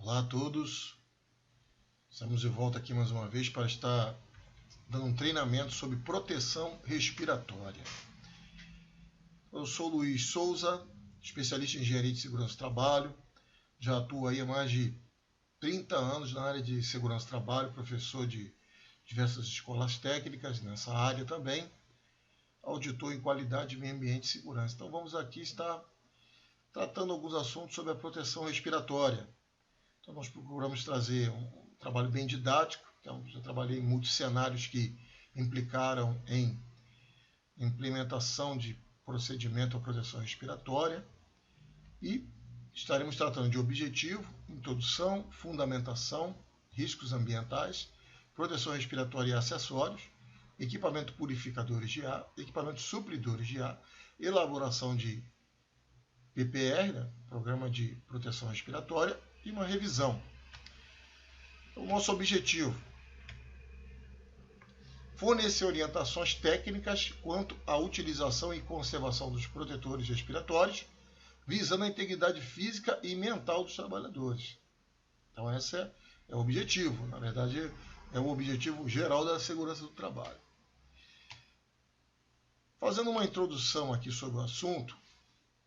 Olá a todos, estamos de volta aqui mais uma vez para estar dando um treinamento sobre proteção respiratória. Eu sou Luiz Souza, especialista em engenharia de segurança do trabalho, já atuo aí há mais de 30 anos na área de segurança do trabalho, professor de diversas escolas técnicas nessa área também, auditor em qualidade, meio ambiente e segurança. Então vamos aqui estar tratando alguns assuntos sobre a proteção respiratória. Então nós procuramos trazer um trabalho bem didático, então já trabalhei em muitos cenários que implicaram em implementação de procedimento à proteção respiratória e estaremos tratando de objetivo, introdução, fundamentação, riscos ambientais, proteção respiratória e acessórios, equipamento purificadores de ar, equipamentos supridores de ar, elaboração de PPR, né, Programa de Proteção Respiratória, e uma revisão. O nosso objetivo: fornecer orientações técnicas quanto à utilização e conservação dos protetores respiratórios, visando a integridade física e mental dos trabalhadores. Então esse é o objetivo, na verdade é o objetivo geral da segurança do trabalho. Fazendo uma introdução aqui sobre o assunto,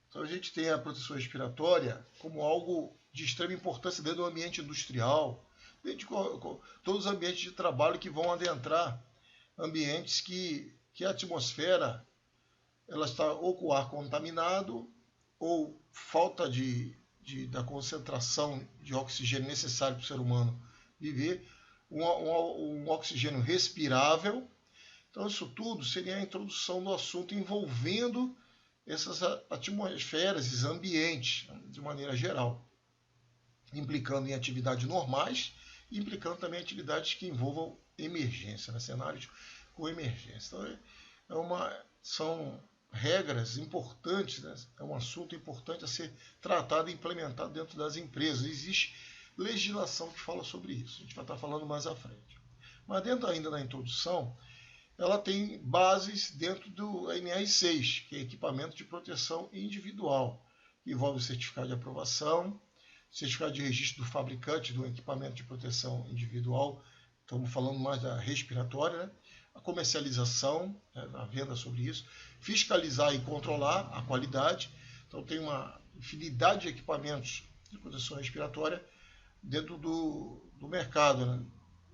então a gente tem a proteção respiratória como algo de extrema importância dentro do ambiente industrial, dentro de todos os ambientes de trabalho que vão adentrar ambientes que a atmosfera ela está ou com o ar contaminado ou falta da concentração de oxigênio necessário para o ser humano viver, um oxigênio respirável. Então isso tudo seria a introdução do assunto envolvendo essas atmosferas, esses ambientes, de maneira geral, implicando em atividades normais e implicando também atividades que envolvam emergência, né? Cenários com emergência. Então, são regras importantes, né? É um assunto importante a ser tratado e implementado dentro das empresas. Existe legislação que fala sobre isso, a gente vai estar falando mais à frente. Mas dentro ainda da introdução, ela tem bases dentro do NR6, que é equipamento de proteção individual, que envolve o certificado de aprovação, certificado de registro do fabricante do equipamento de proteção individual, estamos falando mais da respiratória, né? A comercialização, né, a venda sobre isso, fiscalizar e controlar a qualidade. Então tem uma infinidade de equipamentos de proteção respiratória dentro do mercado, né?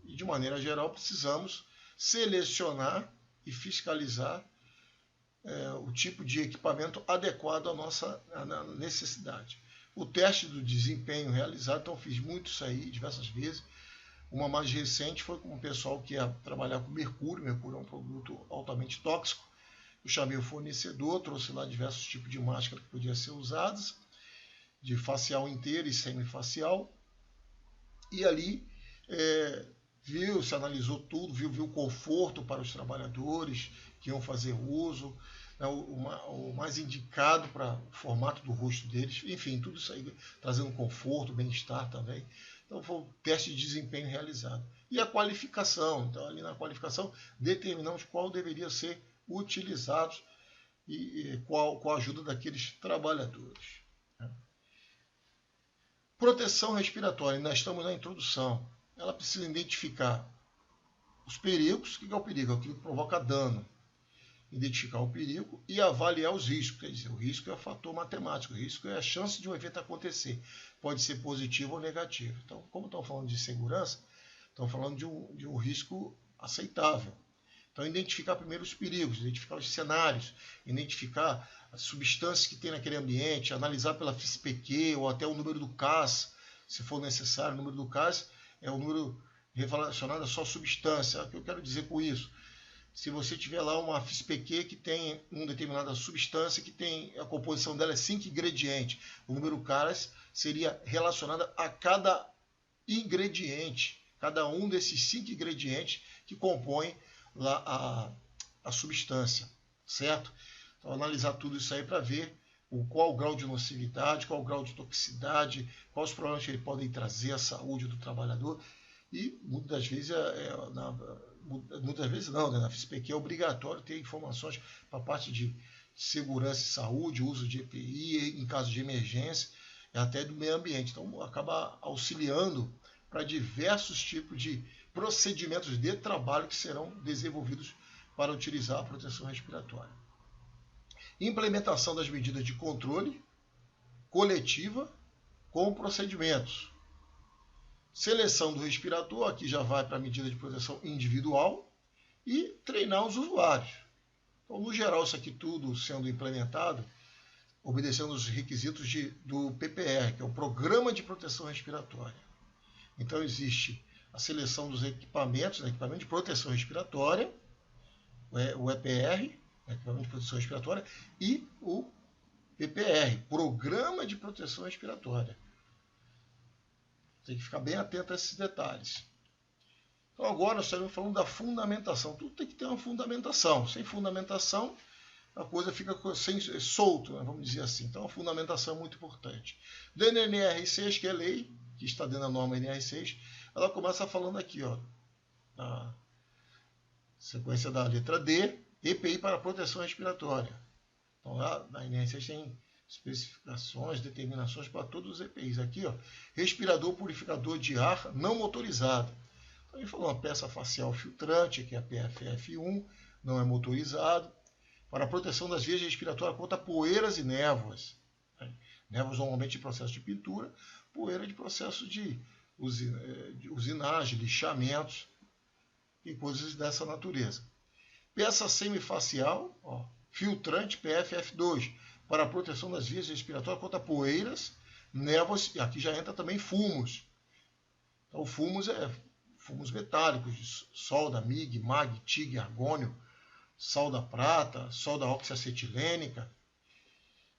E de maneira geral precisamos selecionar e fiscalizar o tipo de equipamento adequado à nossa necessidade. O teste do desempenho realizado, então fiz muito isso aí diversas vezes. Uma mais recente foi com o pessoal que ia trabalhar com mercúrio. Mercúrio é um produto altamente tóxico. Eu chamei o fornecedor, trouxe lá diversos tipos de máscara que podiam ser usadas, de facial inteira e semifacial. E ali se analisou tudo, viu o conforto para os trabalhadores que iam fazer uso, né, o mais indicado para o formato do rosto deles, enfim, tudo isso aí trazendo conforto, bem-estar também. Então foi o teste de desempenho realizado. E a qualificação, então ali na qualificação determinamos qual deveria ser utilizado e com a ajuda daqueles trabalhadores. Proteção respiratória, ainda estamos na introdução. Ela precisa identificar os perigos. O que é o perigo? É aquilo que provoca dano. Identificar o perigo e avaliar os riscos. Quer dizer, o risco é o fator matemático, o risco é a chance de um evento acontecer. Pode ser positivo ou negativo. Então, como estamos falando de segurança, estamos falando de um risco aceitável. Então, identificar primeiro os perigos, identificar os cenários, identificar as substâncias que tem naquele ambiente, analisar pela FISPQ ou até o número do CAS, se for necessário. O número do CAS é o número relacionado a só substância. O que eu quero dizer com isso? Se você tiver lá uma FISPQ que tem uma determinada substância, que tem a composição dela é 5 ingredientes, o número CAS seria relacionado a cada ingrediente, cada um desses 5 ingredientes que compõem lá a substância, certo? Então, analisar tudo isso aí para ver qual o grau de nocividade, qual o grau de toxicidade, quais os problemas que ele podem trazer à saúde do trabalhador. E muitas vezes, né, na FISPQ é obrigatório ter informações para a parte de segurança e saúde, uso de EPI em caso de emergência. até do meio ambiente. Então, acaba auxiliando para diversos tipos de procedimentos de trabalho que serão desenvolvidos para utilizar a proteção respiratória. Implementação das medidas de controle coletiva com procedimentos. Seleção do respirador, aqui já vai para a medida de proteção individual, e treinar os usuários. Então, no geral, isso aqui tudo sendo implementado, obedecendo os requisitos do PPR, que é o Programa de Proteção Respiratória. Então, existe a seleção dos equipamentos, equipamento de proteção respiratória, o EPR, equipamento de proteção respiratória, e o PPR, Programa de Proteção Respiratória. Tem que ficar bem atento a esses detalhes. Então, agora nós estamos falando da fundamentação. Tudo tem que ter uma fundamentação. Sem fundamentação, a coisa fica solto, né? Vamos dizer assim. Então, a fundamentação é muito importante. Dentro da NR6, que é a lei, que está dentro da norma NR6, ela começa falando aqui, ó, na sequência da letra D, EPI para proteção respiratória. Então, lá na NR6 tem especificações, determinações para todos os EPIs. Aqui, ó, respirador purificador de ar não motorizado. Então, ele falou uma peça facial filtrante, que é a PFF1, não é motorizado, para a proteção das vias respiratórias contra poeiras e névoas. Névoas normalmente de processo de pintura, poeira de processo de usinagem, lixamentos e coisas dessa natureza. Peça semifacial, ó, filtrante PFF2, para a proteção das vias respiratórias contra poeiras, névoas, e aqui já entra também fumos. Então, fumos é fumos metálicos, de solda, MIG, MAG, TIG, argônio, sal da prata, solda oxiacetilênica.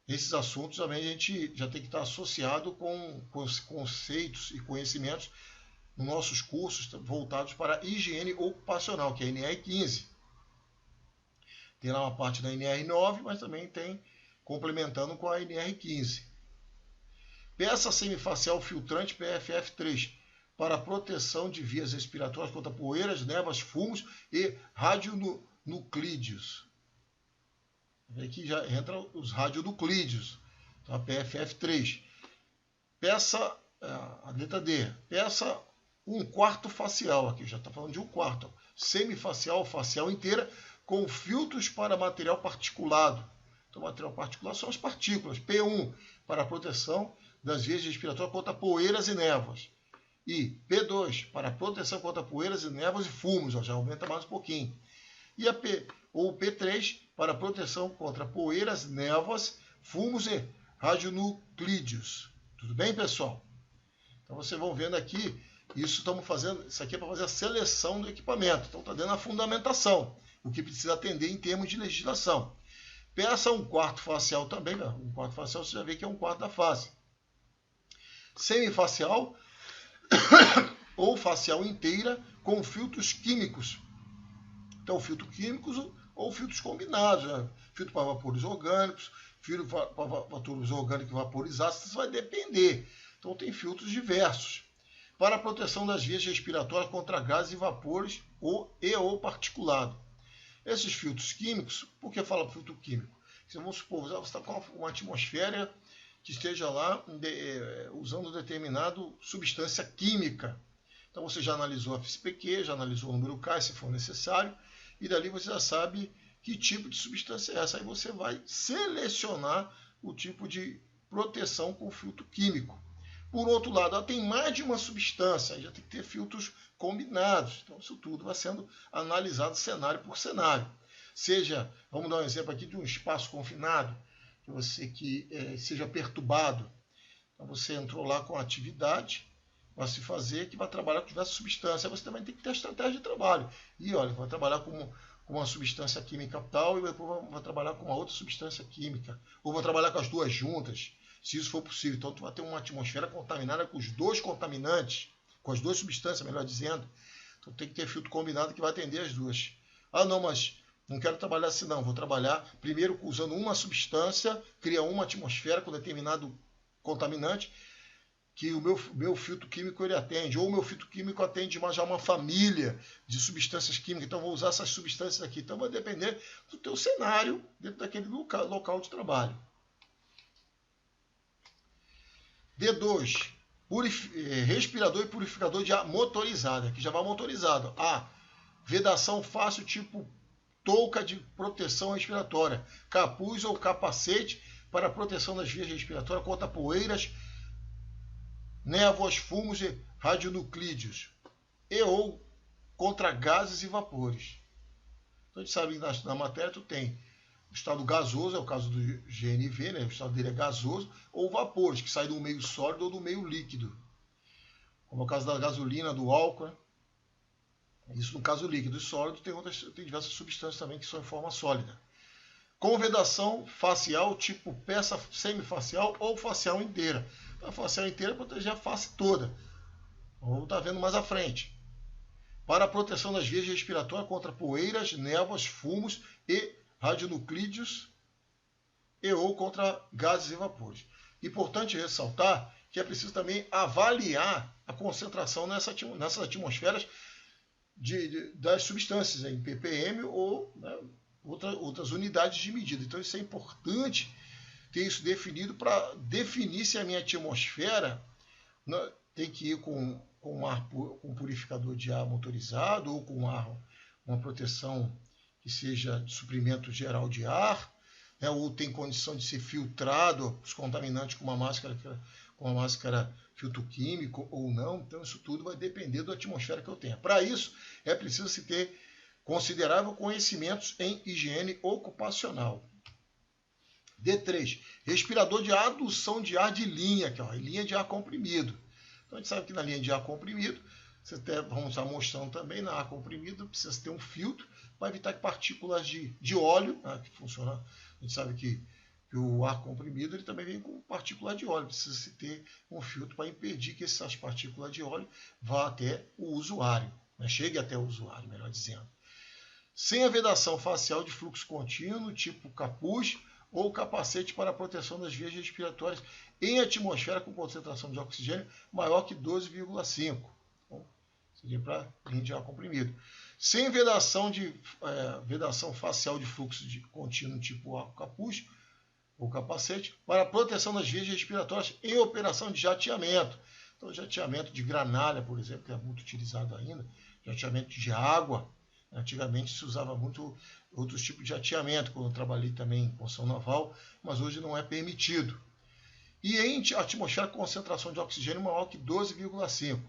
Esses assuntos também a gente já tem que estar associado com os conceitos e conhecimentos nos nossos cursos voltados para a higiene ocupacional, que é a NR15. Tem lá uma parte da NR9, mas também tem complementando com a NR15. Peça semifacial filtrante PFF3 para a proteção de vias respiratórias contra poeiras, névoas, fumos e radionuclídeos. Aqui já entra os radionuclídeos, então a PFF3. Peça, a letra D, peça 1/4 facial, aqui já está falando de 1/4, semifacial, facial inteira, com filtros para material particulado. Então, material particulado são as partículas. P1, para a proteção das vias respiratórias contra poeiras e névoas. E P2, para a proteção contra poeiras e névoas e fumos, ó, já aumenta mais um pouquinho. E o P3, para a proteção contra poeiras, névoas, fumos e radionuclídeos. Tudo bem, pessoal? Então, vocês vão vendo aqui, isso aqui é para fazer a seleção do equipamento. Então, está dando a fundamentação, o que precisa atender em termos de legislação. Peça 1/4 facial também, 1/4 facial você já vê que é 1/4 da face. Semifacial ou facial inteira com filtros químicos. Então, filtros químicos ou filtros combinados, né? Filtro para vapores orgânicos, filtro para vapores orgânicos vaporizados, isso vai depender. Então, tem filtros diversos. Para a proteção das vias respiratórias contra gases e vapores ou particulado. Esses filtros químicos, por que fala filtro químico? Vamos supor, você está com uma atmosfera que esteja lá usando determinada substância química. Então você já analisou a FSPQ, já analisou o número K, se for necessário, e dali você já sabe que tipo de substância é essa. Aí você vai selecionar o tipo de proteção com filtro químico. Por outro lado, tem mais de uma substância, aí já tem que ter filtros combinados. Então isso tudo vai sendo analisado cenário por cenário. Seja, vamos dar um exemplo aqui de um espaço confinado, que seja perturbado. Então você entrou lá com a atividade para se fazer, que vai trabalhar com diversas substâncias. Aí você também tem que ter a estratégia de trabalho. E olha, vai trabalhar com uma substância química tal e depois vai trabalhar com uma outra substância química. Ou vai trabalhar com as duas juntas, se isso for possível. Então tu vai ter uma atmosfera contaminada com os dois contaminantes, com as duas substâncias, melhor dizendo. Então tem que ter filtro combinado que vai atender as duas. Ah, não, mas não quero trabalhar assim não. Vou trabalhar primeiro usando uma substância, cria uma atmosfera com determinado contaminante, que o meu filtro químico ele atende, ou o meu filtro químico atende já uma família de substâncias químicas, então vou usar essas substâncias aqui. Então vai depender do teu cenário dentro daquele local de trabalho. D2, respirador e purificador de ar motorizado. Aqui já vai motorizado. A, vedação fácil tipo touca de proteção respiratória, capuz ou capacete para proteção das vias respiratórias contra poeiras, névoas, fumos e radionuclídeos, e ou contra gases e vapores. Então a gente sabe que na matéria tu tem o estado gasoso, é o caso do GNV, né? O estado dele é gasoso, ou vapores, que saem do meio sólido ou do meio líquido. Como é o caso da gasolina, do álcool, né? Isso no caso líquido. E sólido tem diversas substâncias também que são em forma sólida. Com vedação facial, tipo peça semifacial ou facial inteira. Então, a facial inteira é proteger a face toda. Vamos estar vendo mais à frente. Para a proteção das vias respiratórias contra poeiras, névoas, fumos e radionuclídeos e ou contra gases e vapores. Importante ressaltar que é preciso também avaliar a concentração nessas atmosferas das substâncias, em ppm ou, né, outras unidades de medida. Então isso é importante ter isso definido para definir se a minha atmosfera, né, tem que ir com um purificador de ar motorizado ou com uma proteção que seja de suprimento geral de ar, né, ou tem condição de ser filtrado os contaminantes com uma máscara filtro químico ou não. Então isso tudo vai depender da atmosfera que eu tenha. Para isso é preciso se ter considerável conhecimentos em higiene ocupacional. D3, respirador de adução de ar de linha, que é linha de ar comprimido. Então a gente sabe que na linha de ar comprimido, vamos estar mostrando também, na ar comprimido precisa ter um filtro para evitar que partículas de óleo, né, que funciona, a gente sabe que o ar comprimido ele também vem com partículas de óleo, precisa se ter um filtro para impedir que essas partículas de óleo vá até o usuário, né, chegue até o usuário, melhor dizendo. Sem a vedação facial de fluxo contínuo, tipo capuz ou capacete para a proteção das vias respiratórias em atmosfera com concentração de oxigênio maior que 12,5. Então, seria para linha de ar comprimido. Sem vedação facial de fluxo contínuo tipo capuz ou capacete para a proteção das vias respiratórias em operação de jateamento. Então, jateamento de granalha, por exemplo, que é muito utilizado ainda, jateamento de água. Antigamente se usava muito outros tipos de jateamento, quando eu trabalhei também em construção naval, mas hoje não é permitido. E em atmosfera com concentração de oxigênio maior que 12,5.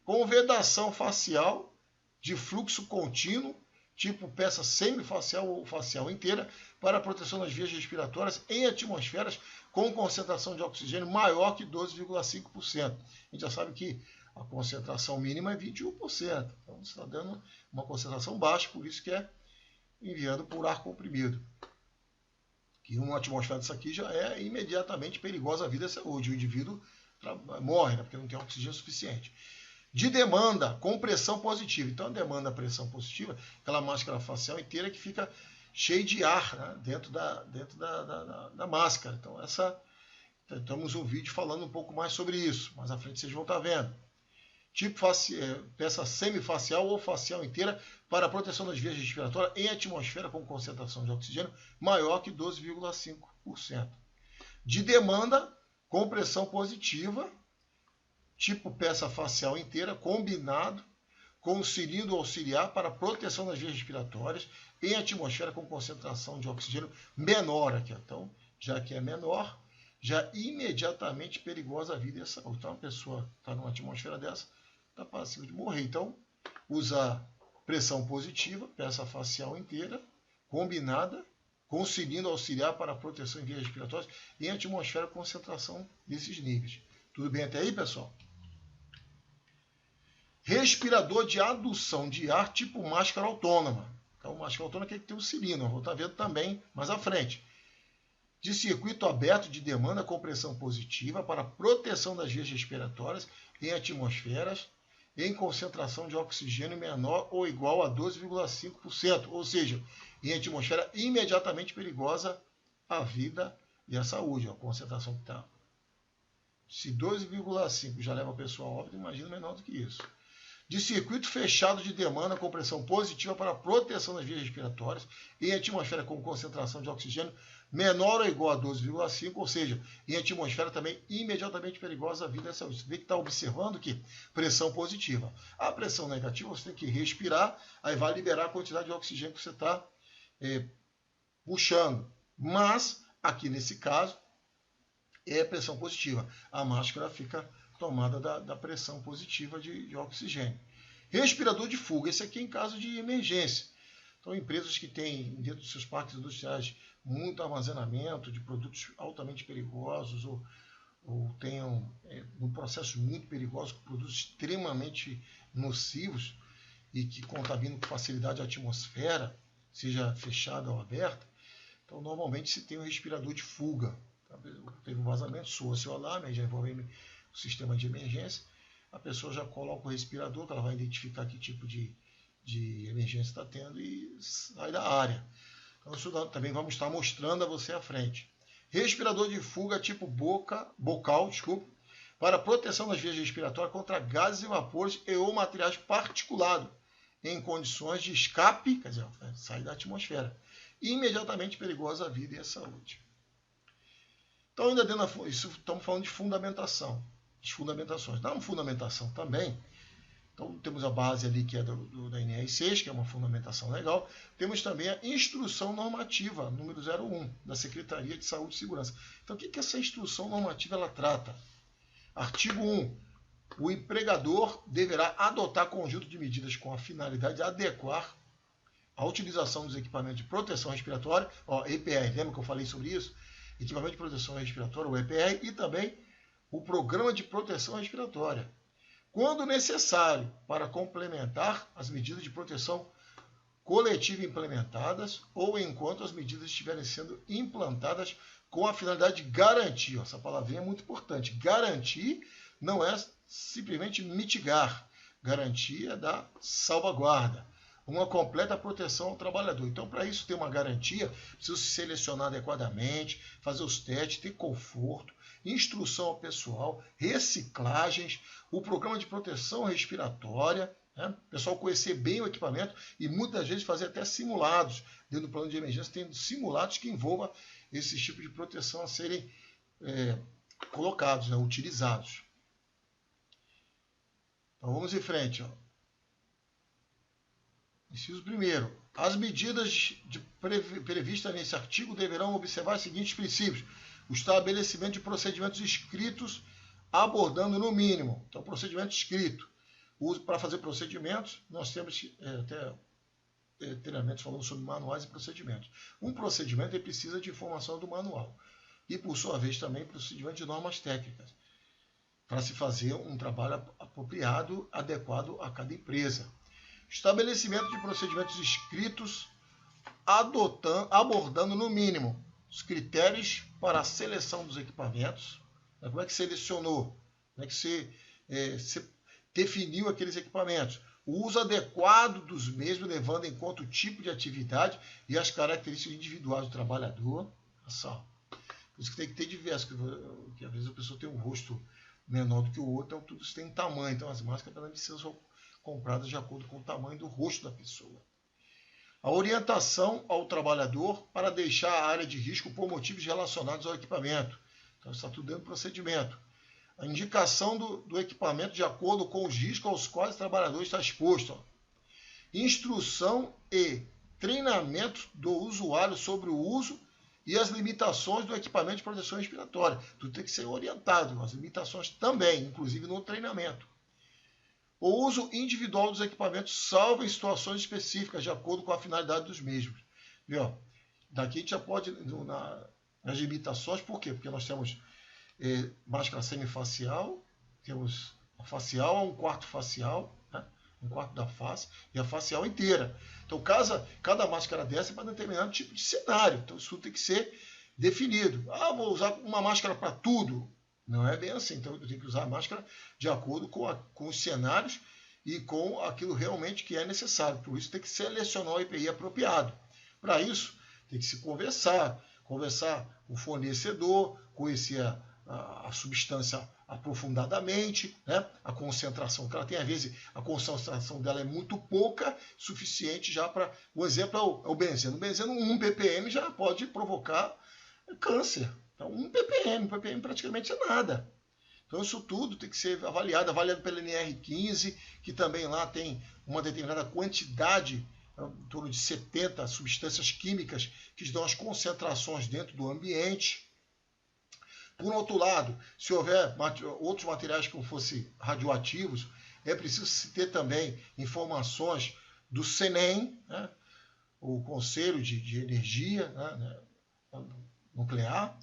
Com vedação facial de fluxo contínuo, tipo peça semifacial ou facial inteira, para a proteção das vias respiratórias em atmosferas com concentração de oxigênio maior que 12,5%. A gente já sabe que a concentração mínima é 21%. Então, você está dando uma concentração baixa, por isso que é enviando por ar comprimido. Que uma atmosfera dessa aqui já é imediatamente perigosa à vida e à saúde. O indivíduo morre, né, porque não tem oxigênio suficiente. De demanda com pressão positiva. Então, a demanda a pressão positiva, aquela máscara facial inteira que fica cheia de ar, né, dentro da máscara. Então, temos um vídeo falando um pouco mais sobre isso. Mais à frente vocês vão estar vendo. Tipo peça semifacial ou facial inteira para a proteção das vias respiratórias em atmosfera com concentração de oxigênio maior que 12,5%. De demanda com pressão positiva, tipo peça facial inteira, combinado com o cilindro auxiliar para a proteção das vias respiratórias em atmosfera com concentração de oxigênio menor aqui. Então, já que é menor, já imediatamente perigosa a vida e a saúde. Então, uma pessoa está numa atmosfera dessa, está passível de morrer. Então, usa pressão positiva, peça facial inteira, combinada, com cilindro auxiliar para a proteção em vias respiratórias em atmosfera com concentração desses níveis. Tudo bem até aí, pessoal? Respirador de adução de ar tipo máscara autônoma. Então, máscara autônoma que tem um cilindro, vou estar vendo também mais à frente. De circuito aberto de demanda com pressão positiva para proteção das vias respiratórias em atmosferas em concentração de oxigênio menor ou igual a 12,5%, ou seja, em atmosfera imediatamente perigosa à vida e à saúde. A concentração que está. Se 12,5 já leva a pessoa a óbito, imagina menor do que isso. De circuito fechado de demanda com pressão positiva para a proteção das vias respiratórias em atmosfera com concentração de oxigênio menor ou igual a 12,5, ou seja, em atmosfera também imediatamente perigosa à vida e à saúde. Você vê que está observando que pressão positiva. A pressão negativa, você tem que respirar, aí vai liberar a quantidade de oxigênio que você está puxando. Mas, aqui nesse caso, é pressão positiva. A máscara fica tomada da pressão positiva de oxigênio. Respirador de fuga, esse aqui é em caso de emergência. Então, empresas que têm dentro dos seus parques industriais muito armazenamento de produtos altamente perigosos ou tenham processos muito perigosos, produtos extremamente nocivos e que contaminam com facilidade a atmosfera, seja fechada ou aberta, então normalmente se tem um respirador de fuga. Teve um vazamento, soa seu alarme, já envolve o sistema de emergência, a pessoa já coloca o respirador, que ela vai identificar que tipo de emergência está tendo e sai da área. Então isso também vamos estar mostrando a você à frente. Respirador de fuga tipo bocal, para proteção das vias respiratórias contra gases e vapores e ou materiais particulados em condições de escape, quer dizer, sair da atmosfera, imediatamente perigosa à vida e à saúde. Então, ainda dentro isso, estamos falando de fundamentação, de fundamentações. Na fundamentação também, então temos a base ali que é da NR6, que é uma fundamentação legal. Temos também a instrução normativa, número 01, da Secretaria de Saúde e Segurança. Então, o que essa instrução normativa ela trata? Artigo 1. O empregador deverá adotar conjunto de medidas com a finalidade de adequar a utilização dos equipamentos de proteção respiratória, EPR, lembra que eu falei sobre isso? Equipamento de proteção respiratória, o EPR, e também o Programa de Proteção Respiratória, quando necessário, para complementar as medidas de proteção coletiva implementadas ou enquanto as medidas estiverem sendo implantadas com a finalidade de garantir, essa palavrinha é muito importante, garantir não é simplesmente mitigar, garantir é dar salvaguarda, uma completa proteção ao trabalhador. Então, para isso ter uma garantia, precisa se selecionar adequadamente, fazer os testes, ter conforto, instrução ao pessoal, reciclagens, o programa de proteção respiratória, né? O pessoal conhecer bem o equipamento e muitas vezes fazer até simulados. Dentro do plano de emergência tem simulados que envolvam esse tipo de proteção a serem colocados, né? Utilizados. Então vamos em frente. Inciso 1º. As medidas previstas nesse artigo deverão observar os seguintes princípios. O estabelecimento de procedimentos escritos abordando no mínimo. Então, procedimento escrito. Para fazer procedimentos, nós temos até treinamentos falando sobre manuais e procedimentos. Um procedimento ele precisa de informação do manual. E, por sua vez, também procedimento de normas técnicas. Para se fazer um trabalho apropriado, adequado a cada empresa. Estabelecimento de procedimentos escritos abordando no mínimo os critérios para a seleção dos equipamentos. Como é que selecionou? Como é que você definiu aqueles equipamentos? O uso adequado dos mesmos, levando em conta o tipo de atividade e as características individuais do trabalhador. Por isso que tem que ter diversos, porque às vezes a pessoa tem um rosto menor do que o outro, então tudo isso tem tamanho. Então as máscaras precisam compradas de acordo com o tamanho do rosto da pessoa. A orientação ao trabalhador para deixar a área de risco por motivos relacionados ao equipamento. Então, está tudo dentro do procedimento. A indicação do equipamento de acordo com os riscos aos quais o trabalhador está exposto. Instrução e treinamento do usuário sobre o uso e as limitações do equipamento de proteção respiratória. Tudo tem que ser orientado, as limitações também, inclusive no treinamento. O uso individual dos equipamentos, salvo em situações específicas, de acordo com a finalidade dos mesmos. Viu? Daqui a gente já pode, nas limitações, por quê? Porque nós temos máscara semifacial, temos a facial, um quarto facial, né? Um quarto da face, e a facial inteira. Então, cada máscara dessa é para determinado tipo de cenário. Então, isso tem que ser definido. Vou usar uma máscara para tudo. Não é bem assim. Então, eu tenho que usar a máscara de acordo com os cenários e com aquilo realmente que é necessário. Por isso, tem que selecionar o EPI apropriado. Para isso, tem que se conversar com o fornecedor, conhecer a substância aprofundadamente, né? A concentração que ela tem. Às vezes, a concentração dela é muito pouca, suficiente já para... O exemplo é o benzeno. O benzeno, 1 ppm já pode provocar é câncer. Então, 1 ppm praticamente é nada. Então, isso tudo tem que ser avaliado pela NR15, que também lá tem uma determinada quantidade, em torno de 70 substâncias químicas que dão as concentrações dentro do ambiente. Por outro lado, se houver outros materiais que não fossem radioativos, é preciso se ter também informações do CENEM, né, o Conselho de Energia, né, Nuclear.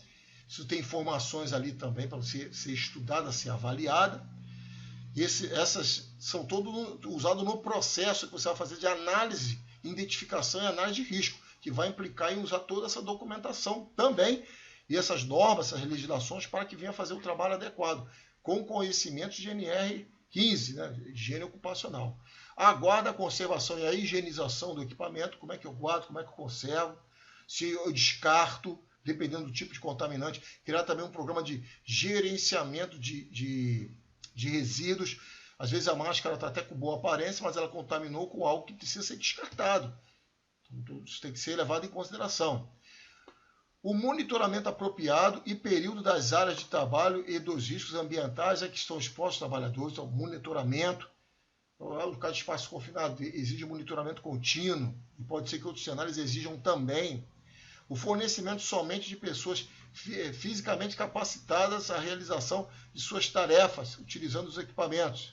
Isso tem informações ali também para ser estudada, ser avaliada. Essas são todas usadas no processo que você vai fazer de análise, identificação e análise de risco, que vai implicar em usar toda essa documentação também, e essas normas, essas legislações, para que venha fazer o trabalho adequado, com conhecimentos de NR15, né, higiene ocupacional. A guarda, a conservação e a higienização do equipamento, como é que eu guardo, como é que eu conservo, se eu descarto, dependendo do tipo de contaminante, criar também um programa de gerenciamento de resíduos. Às vezes a máscara está até com boa aparência, mas ela contaminou com algo que precisa ser descartado. Então, isso tem que ser levado em consideração. O monitoramento apropriado e período das áreas de trabalho e dos riscos ambientais a que estão expostos os trabalhadores. Então, monitoramento. No caso de espaço confinado, exige monitoramento contínuo, e pode ser que outros cenários exijam também. O fornecimento somente de pessoas fisicamente capacitadas à realização de suas tarefas, utilizando os equipamentos.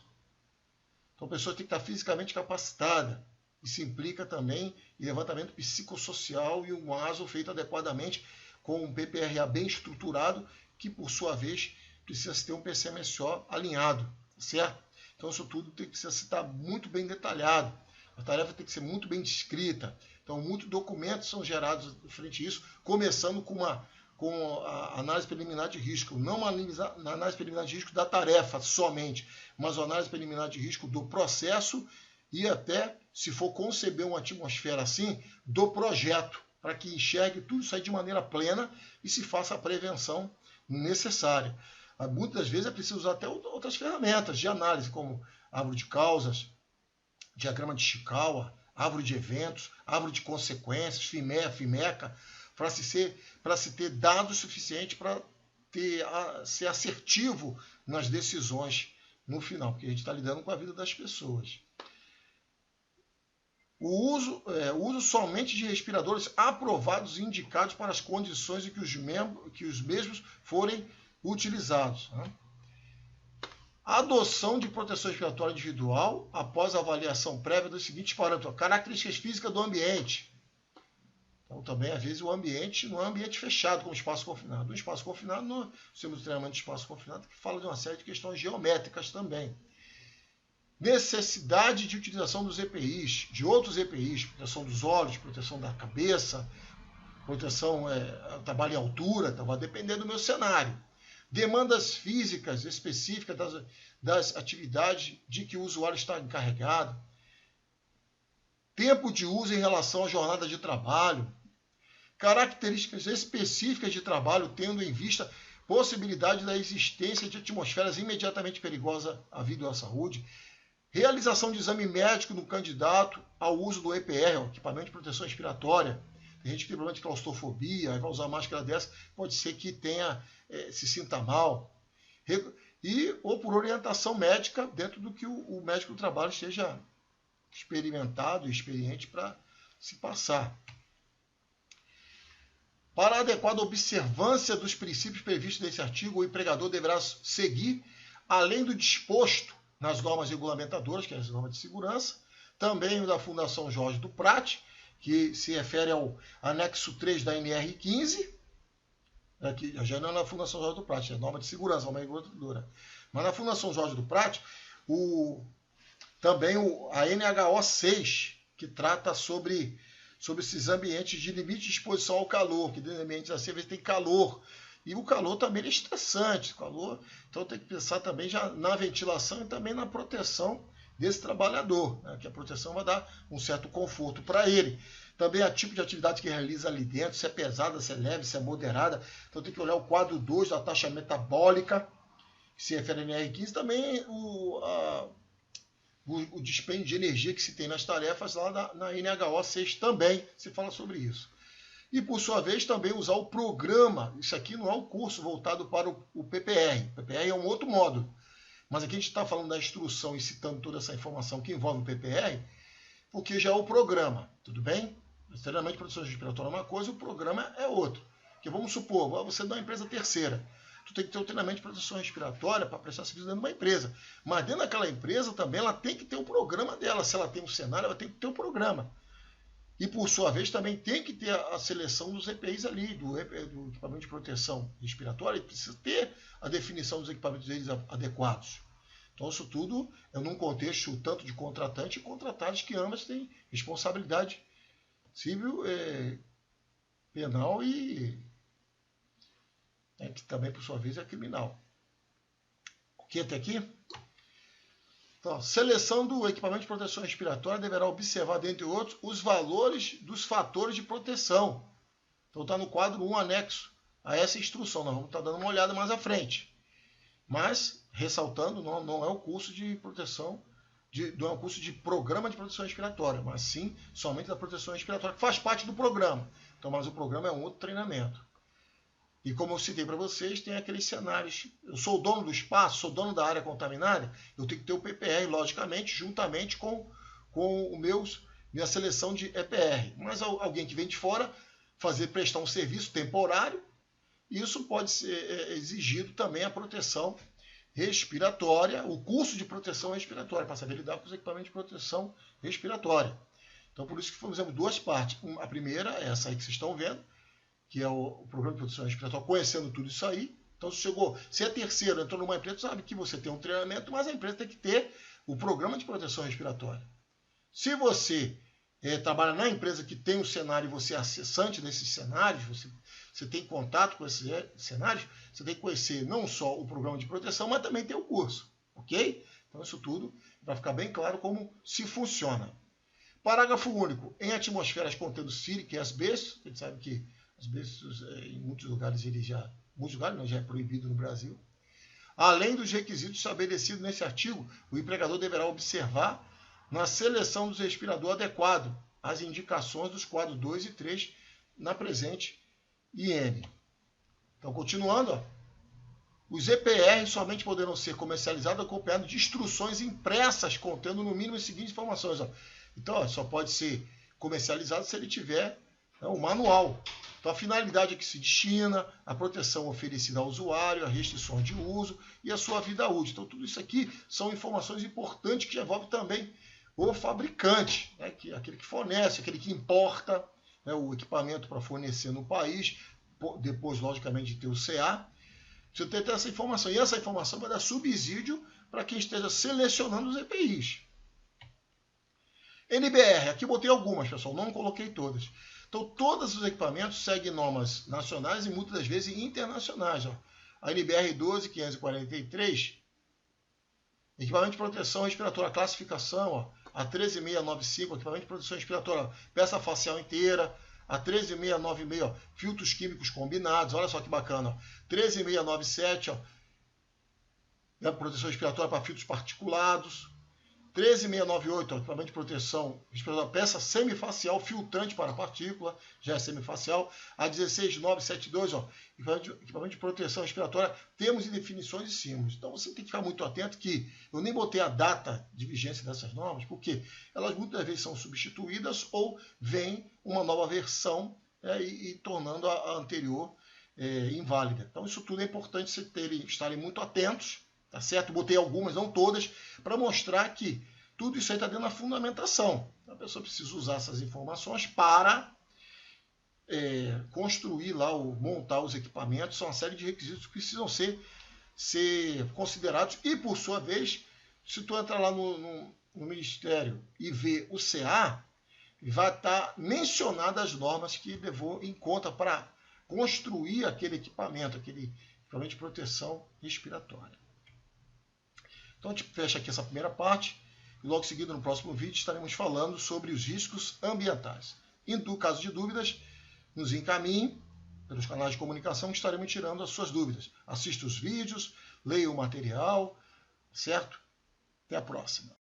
Então, a pessoa tem que estar fisicamente capacitada. Isso implica também em levantamento psicossocial e um ASO feito adequadamente, com um PPRA bem estruturado, que, por sua vez, precisa ter um PCMSO alinhado, certo? Então, isso tudo tem que estar muito bem detalhado. A tarefa tem que ser muito bem descrita. Então, muitos documentos são gerados frente a isso, começando com a análise preliminar de risco. Não uma análise preliminar de risco da tarefa somente, mas uma análise preliminar de risco do processo e até, se for conceber uma atmosfera assim, do projeto, para que enxergue tudo isso aí de maneira plena e se faça a prevenção necessária. Muitas vezes é preciso usar até outras ferramentas de análise, como árvore de causas, diagrama de Chikawa, árvore de eventos, árvore de consequências, FIMECA, para se ter dados suficientes para ser assertivo nas decisões no final, porque a gente está lidando com a vida das pessoas. O uso somente de respiradores aprovados e indicados para as condições em que os mesmos forem utilizados. Né? A adoção de proteção respiratória individual após a avaliação prévia dos seguintes parâmetros. Características físicas do ambiente. Então, também, às vezes, o ambiente não é um ambiente fechado, como espaço confinado. O espaço confinado, no sistema de treinamento de espaço confinado, que fala de uma série de questões geométricas também. Necessidade de utilização dos EPIs, de outros EPIs, proteção dos olhos, proteção da cabeça, proteção, trabalho em altura, então vai depender do meu cenário. Demandas físicas específicas das atividades de que o usuário está encarregado. Tempo de uso em relação à jornada de trabalho. Características específicas de trabalho, tendo em vista possibilidade da existência de atmosferas imediatamente perigosas à vida ou à saúde. Realização de exame médico no candidato ao uso do EPR, o equipamento de proteção respiratória. Tem gente que tem problema de claustrofobia, vai usar máscara dessa, pode ser que se sinta mal. Ou por orientação médica, dentro do que o médico do trabalho esteja experimentado e experiente para se passar. Para a adequada observância dos princípios previstos nesse artigo, o empregador deverá seguir, além do disposto nas normas regulamentadoras, que é as normas de segurança, também o da Fundação Jorge do Prat, que se refere ao anexo 3 da NR15, aqui, já não é na Fundação Jorge do Prat, é norma de segurança, norma reguladora. Mas na Fundação Jorge do Prat, também a NHO 6, que trata sobre esses ambientes de limite de exposição ao calor, que dentro de ambientes assim, às vezes tem calor. E o calor também é estressante. Então tem que pensar também já na ventilação e também na proteção desse trabalhador, né? Que a proteção vai dar um certo conforto para ele. Também o tipo de atividade que realiza ali dentro, se é pesada, se é leve, se é moderada. Então tem que olhar o quadro 2 da taxa metabólica, que se refere à NR15, também o dispêndio de energia que se tem nas tarefas lá na NHO 6 também se fala sobre isso. E, por sua vez, também usar o programa. Isso aqui não é um curso voltado para o PPR. O PPR é um outro módulo. Mas aqui a gente está falando da instrução e citando toda essa informação que envolve o PPR, porque já é o programa, tudo bem? Treinamento de proteção respiratória é uma coisa, o programa é outro. Porque vamos supor, você dá uma empresa terceira. Tu tem que ter o treinamento de proteção respiratória para prestar serviço dentro de uma empresa. Mas dentro daquela empresa também ela tem que ter o programa dela. Se ela tem um cenário, ela tem que ter o programa. E, por sua vez, também tem que ter a seleção dos EPIs ali, do equipamento de proteção respiratória, e precisa ter a definição dos equipamentos deles adequados. Então, isso tudo é num contexto tanto de contratante e contratados, que ambas têm responsabilidade civil, penal e que também, por sua vez, é criminal. Ok até aqui? Então, seleção do equipamento de proteção respiratória deverá observar, dentre outros, os valores dos fatores de proteção. Então, está no quadro 1, anexo a essa instrução. Nós vamos estar dando uma olhada mais à frente. Mas, ressaltando, não é o curso de proteção, não é o curso de programa de proteção respiratória, mas sim somente da proteção respiratória, que faz parte do programa. Então, mas o programa é um outro treinamento. E como eu citei para vocês, tem aqueles cenários. Eu sou o dono do espaço, sou dono da área contaminada, eu tenho que ter o PPR, logicamente, juntamente com minha seleção de EPR. Mas alguém que vem de fora prestar um serviço temporário, isso pode ser exigido também a proteção respiratória, o curso de proteção respiratória, para saber lidar com os equipamentos de proteção respiratória. Então, por isso que fizemos duas partes. A primeira é essa aí que vocês estão vendo, que é o programa de proteção respiratória, conhecendo tudo isso aí. Então, se é terceiro, entrou numa empresa, sabe que você tem um treinamento, mas a empresa tem que ter o programa de proteção respiratória. Se você trabalha na empresa que tem um cenário e você é acessante desses cenários, você tem contato com esses cenários, você tem que conhecer não só o programa de proteção, mas também tem o curso, ok? Então, isso tudo vai ficar bem claro como se funciona. Parágrafo único. Em atmosferas contendo sílica e asbesto, a gente sabe que asbesto em muitos lugares já é proibido no Brasil. Além dos requisitos estabelecidos nesse artigo, o empregador deverá observar na seleção do respirador adequado as indicações dos quadros 2 e 3 na presente IN. Então, continuando, os EPR somente poderão ser comercializados acompanhados de instruções impressas contendo no mínimo as seguintes informações. Então, só pode ser comercializado se ele tiver o manual. Então, a finalidade a que se destina, a proteção oferecida ao usuário, a restrição de uso e a sua vida útil. Então, tudo isso aqui são informações importantes que envolvem também o fabricante, aquele que fornece, aquele que importa o equipamento para fornecer no país, depois, logicamente, de ter o CA. Você tem que ter essa informação. E essa informação vai dar subsídio para quem esteja selecionando os EPIs. NBR, aqui eu botei algumas, pessoal, não coloquei todas. Então, todos os equipamentos seguem normas nacionais e muitas das vezes internacionais. A NBR 12543, equipamento de proteção respiratória, classificação, a 13695, equipamento de proteção respiratória, peça facial inteira, a 13696, filtros químicos combinados, olha só que bacana, 13697, proteção respiratória para filtros particulados, 13698, equipamento de proteção respiratória, peça semifacial filtrante para partícula, já é semifacial. A 16972, equipamento de proteção respiratória, termos e definições e símbolos. Então você tem que ficar muito atento que eu nem botei a data de vigência dessas normas, porque elas muitas vezes são substituídas ou vem uma nova versão e tornando a anterior inválida. Então isso tudo é importante vocês estarem muito atentos. Tá certo? Botei algumas, não todas, para mostrar que tudo isso aí está dentro da fundamentação. A pessoa precisa usar essas informações para construir lá, montar os equipamentos. São uma série de requisitos que precisam ser considerados. E, por sua vez, se tu entrar lá no Ministério e ver o CA, vai estar mencionadas as normas que levou em conta para construir aquele equipamento de proteção respiratória. Então a gente fecha aqui essa primeira parte e logo em seguida no próximo vídeo estaremos falando sobre os riscos ambientais. E no caso de dúvidas, nos encaminhe pelos canais de comunicação que estaremos tirando as suas dúvidas. Assista os vídeos, leia o material, certo? Até a próxima.